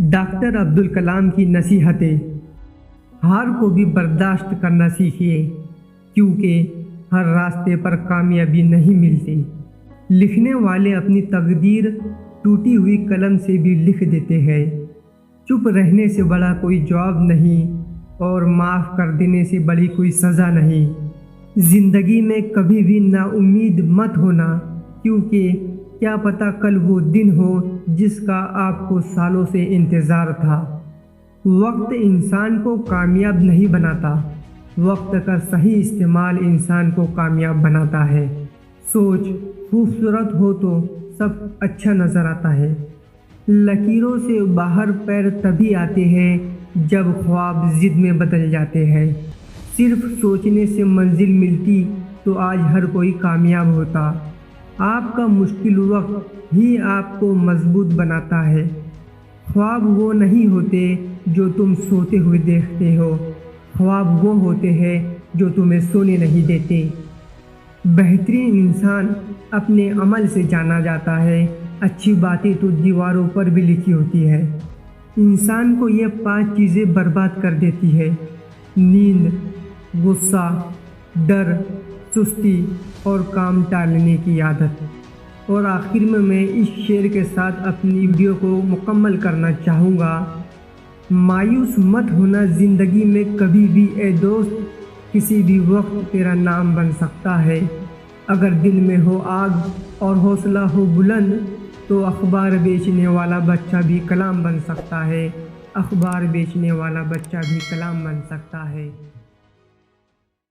Doctor Abdul Kalam की नसीहतें। हार को भी बर्दाश्त करना सीखिए, क्योंकि हर रास्ते पर कामयाबी नहीं मिलती। लिखने वाले अपनी तकदीर टूटी हुई कलम से भी लिख देते हैं। चुप रहने से बड़ा कोई जवाब नहीं, और माफ़ कर देने से बड़ी कोई सज़ा नहीं। ज़िंदगी में कभी भी नाउम्मीद मत होना, क्योंकि क्या पता कल वो दिन हो जिसका आपको सालों से इंतज़ार था। वक्त इंसान को कामयाब नहीं बनाता, वक्त का सही इस्तेमाल इंसान को कामयाब बनाता है। सोच खूबसूरत हो तो सब अच्छा नज़र आता है। लकीरों से बाहर पैर तभी आते हैं जब ख्वाब ज़िद में बदल जाते हैं। सिर्फ सोचने से मंजिल मिलती तो आज हर कोई कामयाब होता। आपका मुश्किल वक्त ही आपको मजबूत बनाता है। ख्वाब वो नहीं होते जो तुम सोते हुए देखते हो, ख्वाब वो होते हैं जो तुम्हें सोने नहीं देते। बेहतरीन इंसान अपने अमल से जाना जाता है। अच्छी बातें तो दीवारों पर भी लिखी होती है। इंसान को ये 5 चीज़ें बर्बाद कर देती है: नींद, गुस्सा, डर, सुस्ती और काम टालने की आदत। और आखिर में मैं इस शेर के साथ अपनी वीडियो को मुकम्मल करना चाहूँगा: मायूस मत होना ज़िंदगी में कभी भी ए दोस्त, किसी भी वक्त तेरा नाम बन सकता है। अगर दिल में हो आग और हौसला हो बुलंद, तो अखबार बेचने वाला बच्चा भी कलाम बन सकता है। अखबार बेचने वाला बच्चा भी कलाम बन सकता है।